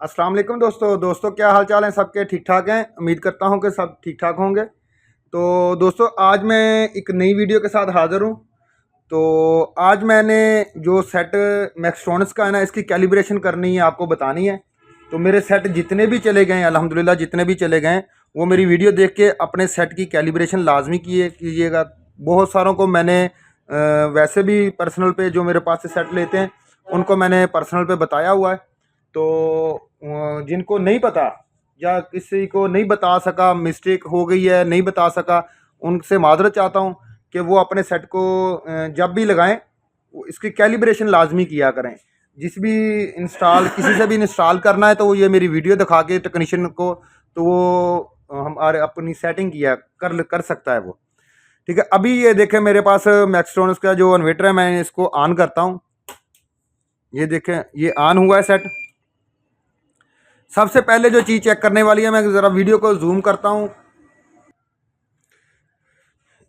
अस्सलाम वालेकुम दोस्तों क्या हाल चाल हैं सबके। ठीक ठाक हैं, उम्मीद करता हूं कि सब ठीक ठाक होंगे। तो दोस्तों आज मैं एक नई वीडियो के साथ हाज़िर हूं। तो आज मैंने जो सेट मैक्सट्रॉनिक्स का है ना, इसकी कैलिब्रेशन करनी है, आपको बतानी है। तो मेरे सेट जितने भी चले गए हैं अल्हम्दुलिल्लाह, जितने भी चले गए हैं वो मेरी वीडियो देख के अपने सेट की कैलिब्रेशन लाजमी कीजिएगा। बहुत सारों को मैंने वैसे भी पर्सनल पे जो मेरे पास से सेट लेते हैं उनको मैंने पर्सनल पे बताया हुआ है। तो जिनको नहीं पता या किसी को नहीं बता सका, मिस्टेक हो गई है नहीं बता सका, उनसे माजरत चाहता हूँ कि वो अपने सेट को जब भी लगाएं इसकी कैलिब्रेशन लाजमी किया करें। जिस भी इंस्टॉल किसी से भी इंस्टॉल करना है तो वो ये मेरी वीडियो दिखा के टेक्नीशियन को, तो वो हमारे अपनी सेटिंग किया कर सकता है वो। ठीक है, अभी ये देखें मेरे पास मैक्सट्रॉनिक्स का जो इन्वर्टर है, मैं इसको ऑन करता हूँ। ये देखें ये ऑन हुआ है सेट। सबसे पहले जो चीज़ चेक करने वाली है, मैं ज़रा वीडियो को जूम करता हूँ।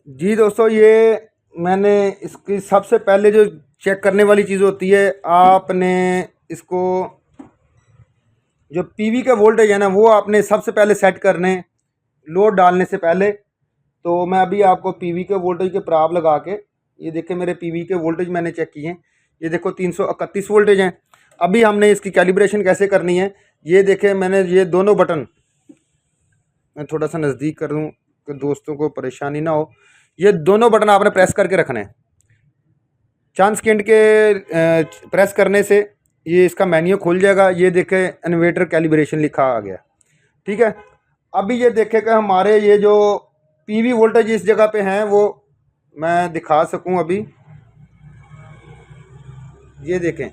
जी दोस्तों, ये मैंने इसकी सबसे पहले जो चेक करने वाली चीज़ होती है, आपने इसको जो पीवी का वोल्टेज है ना, वो आपने सबसे पहले सेट करने लोड डालने से पहले। तो मैं अभी आपको पीवी के वोल्टेज के प्राब लगा के, ये देखें मेरे पीवी के वोल्टेज मैंने चेक किए हैं। ये देखो 331 वोल्टेज हैं। अभी हमने इसकी कैलिब्रेशन कैसे करनी है, ये देखें मैंने ये दोनों बटन, मैं थोड़ा सा नज़दीक कर दूँ कि दोस्तों को परेशानी ना हो। ये दोनों बटन आपने प्रेस करके रखने हैं। चंद सेकंड के प्रेस करने से ये इसका मेन्यू खुल जाएगा। ये देखें इन्वर्टर कैलिब्रेशन लिखा आ गया। ठीक है, अभी ये देखें कि हमारे ये जो पीवी वोल्टेज इस जगह पे हैं वो मैं दिखा सकूं। अभी ये देखें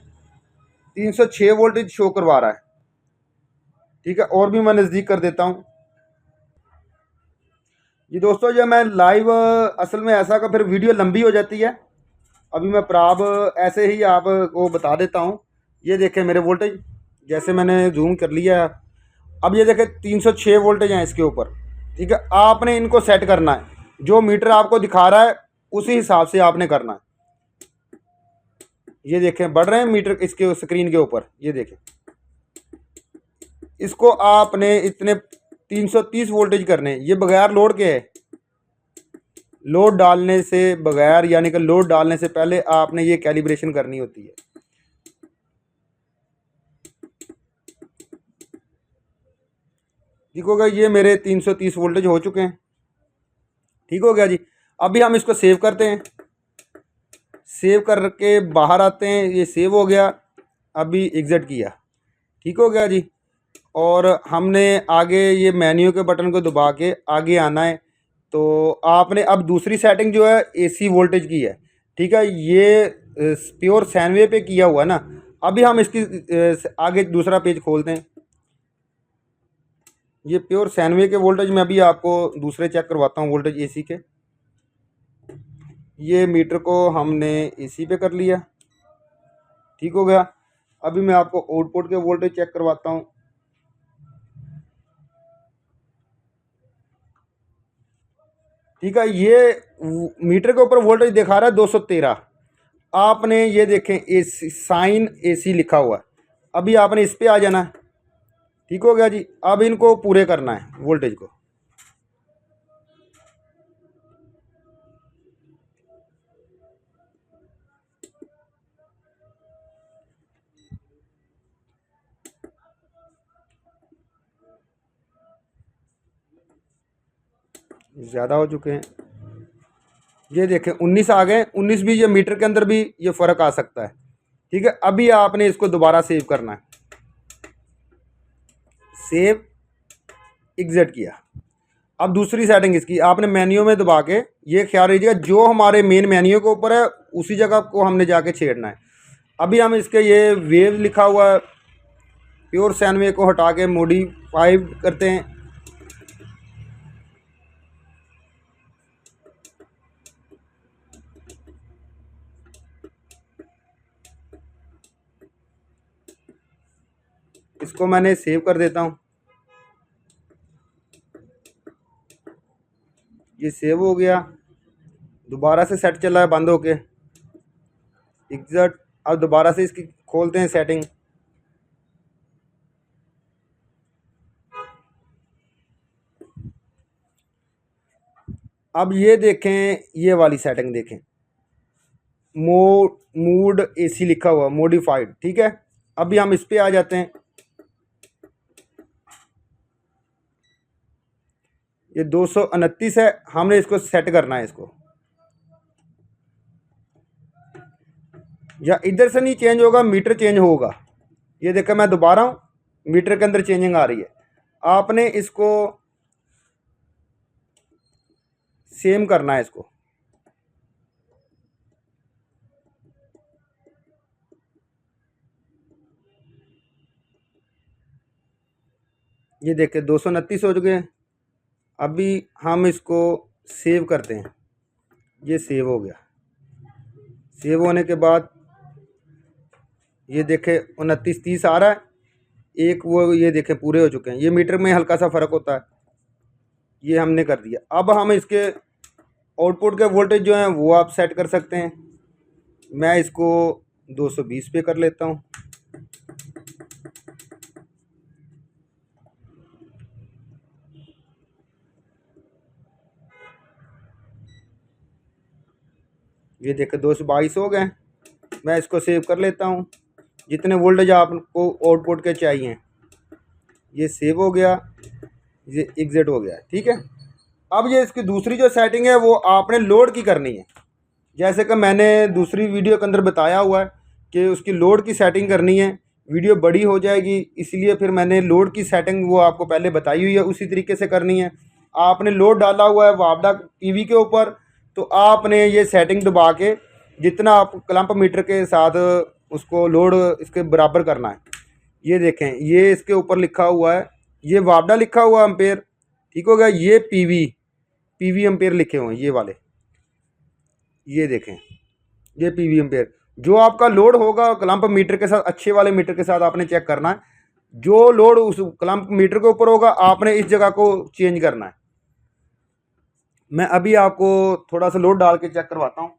306 वोल्टेज शो करवा रहा है। ठीक है, और भी मैं नज़दीक कर देता हूं। ये दोस्तों जो मैं लाइव, असल में ऐसा का फिर वीडियो लंबी हो जाती है। अभी मैं प्राब ऐसे ही आपको बता देता हूँ। ये देखें मेरे वोल्टेज, जैसे मैंने जूम कर लिया है। अब ये देखें 306 वोल्टेज हैं इसके ऊपर। ठीक है, आपने इनको सेट करना है, जो मीटर आपको दिखा रहा है उसी हिसाब से आपने करना है। ये देखें बढ़ रहे हैं मीटर इसके स्क्रीन के ऊपर। ये देखें इसको आपने इतने 330 वोल्टेज करने, ये बगैर लोड के है। लोड डालने से बगैर, यानी कि लोड डालने से पहले आपने ये कैलिब्रेशन करनी होती है। ठीक हो गया, ये मेरे 330 वोल्टेज हो चुके हैं। ठीक हो गया जी। अभी हम इसको सेव करते हैं। सेव करके बाहर आते हैं, ये सेव हो गया। अभी एग्जिट किया। ठीक हो गया जी। और हमने आगे ये मेन्यू के बटन को दबा के आगे आना है। तो आपने अब दूसरी सेटिंग जो है एसी वोल्टेज की है। ठीक है, ये प्योर सैनवे पे किया हुआ है ना। अभी हम इसकी आगे दूसरा पेज खोलते हैं। ये प्योर सैनवे के वोल्टेज में अभी आपको दूसरे चेक करवाता हूँ, वोल्टेज एसी के। ये मीटर को हमने एसी पे कर लिया। ठीक हो गया। अभी मैं आपको आउटपुट के वोल्टेज चेक करवाता हूँ। ठीक है, ये मीटर के ऊपर वोल्टेज दिखा रहा है 213। आपने ये देखें एसी साइन एसी लिखा हुआ है। अभी आपने इस पे आ जाना है। ठीक हो गया जी। अब इनको पूरे करना है वोल्टेज को। ज़्यादा हो चुके हैं। ये देखें 19 आ गए। 19 भी, ये मीटर के अंदर भी ये फ़र्क आ सकता है। ठीक है, अभी आपने इसको दोबारा सेव करना है। सेव, एग्जिट किया। अब दूसरी सेटिंग इसकी आपने मेन्यू में दबा के, ये ख्याल रखिएगा जो हमारे मेन मेन्यू के ऊपर है उसी जगह को हमने जाके छेड़ना है। अभी हम इसके ये वेव लिखा हुआ है, प्योर सैनवे को हटा के मॉडिफाइड करते हैं। इसको मैंने सेव कर देता हूँ। ये सेव हो गया। दोबारा से सेट चला है बंद होके। एग्जैक्ट। अब दोबारा से इसकी खोलते हैं सेटिंग। अब ये देखें, ये वाली सेटिंग देखें, मूड एसी लिखा हुआ मॉडिफाइड, ठीक है। अभी हम इस पे आ जाते हैं। ये 229 है, हमने इसको सेट करना है इसको, या इधर से नहीं चेंज होगा, मीटर चेंज होगा। ये देखो मैं दोबारा हूँ, मीटर के अंदर चेंजिंग आ रही है। आपने इसको सेम करना है इसको, ये देखे 229 हो चुके हैं। अभी हम इसको सेव करते हैं। ये सेव हो गया। सेव होने के बाद ये देखे 29-30 आ रहा है, एक वो ये देखे पूरे हो चुके हैं। ये मीटर में हल्का सा फ़र्क होता है, ये हमने कर दिया। अब हम इसके आउटपुट के वोल्टेज जो हैं वो आप सेट कर सकते हैं। मैं इसको 220 पे कर लेता हूँ। ये देखे 222 हो गए। मैं इसको सेव कर लेता हूँ। जितने वोल्टेज आपको आउटपुट के चाहिए, ये सेव हो गया, ये एग्जिट हो गया, ठीक है। अब ये इसकी दूसरी जो सेटिंग है वो आपने लोड की करनी है। जैसे कि मैंने दूसरी वीडियो के अंदर बताया हुआ है कि उसकी लोड की सेटिंग करनी है। वीडियो बड़ी हो जाएगी, इसलिए फिर मैंने लोड की सेटिंग वो आपको पहले बताई हुई है, उसी तरीके से करनी है। आपने लोड डाला हुआ है वापडा टीवी के ऊपर, तो आपने ये सेटिंग दबा के जितना आप क्लैंप मीटर के साथ उसको लोड इसके बराबर करना है। ये देखें, ये इसके ऊपर लिखा हुआ है, ये वापडा लिखा हुआ एम्पेयर, ठीक हो गया। ये पीवी एम्पेयर लिखे हुए हैं ये वाले, ये देखें, ये पीवी एम्पेयर। जो आपका लोड होगा क्लैंप मीटर के साथ, अच्छे वाले मीटर के साथ आपने चेक करना है। जो लोड उस क्लैंप मीटर के ऊपर होगा आपने इस जगह को चेंज करना है। मैं अभी आपको थोड़ा सा लोड डाल के चेक करवाता हूँ।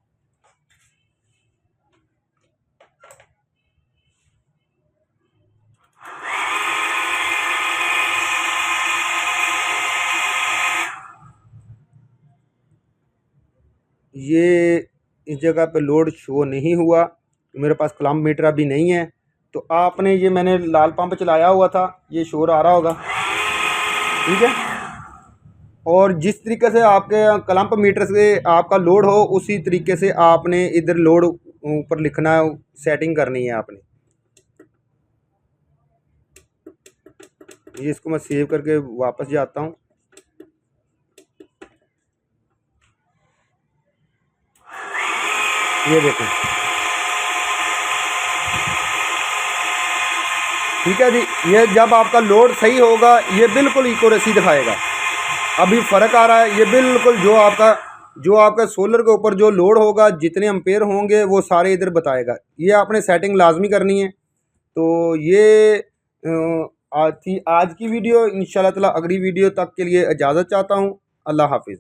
ये इस जगह पे लोड शो नहीं हुआ, मेरे पास क्लैंप मीटर अभी नहीं है। तो आपने ये मैंने लाल पंप चलाया हुआ था, ये शोर आ रहा होगा, ठीक है। और जिस तरीके से आपके क्लैंप मीटर से आपका लोड हो, उसी तरीके से आपने इधर लोड ऊपर लिखना है, सेटिंग करनी है आपने। ये इसको मैं सेव करके वापस जाता हूँ। ये देखें, ठीक है जी। ये जब आपका लोड सही होगा ये बिल्कुल एक्यूरेसी दिखाएगा। अभी फ़र्क आ रहा है, ये बिल्कुल जो आपका सोलर के ऊपर जो लोड होगा, जितने एम्पेयर होंगे वो सारे इधर बताएगा। ये आपने सेटिंग लाजमी करनी है। तो ये आज की वीडियो। इंशाल्लाह ताला अगली वीडियो तक के लिए इजाज़त चाहता हूँ। अल्लाह हाफिज़।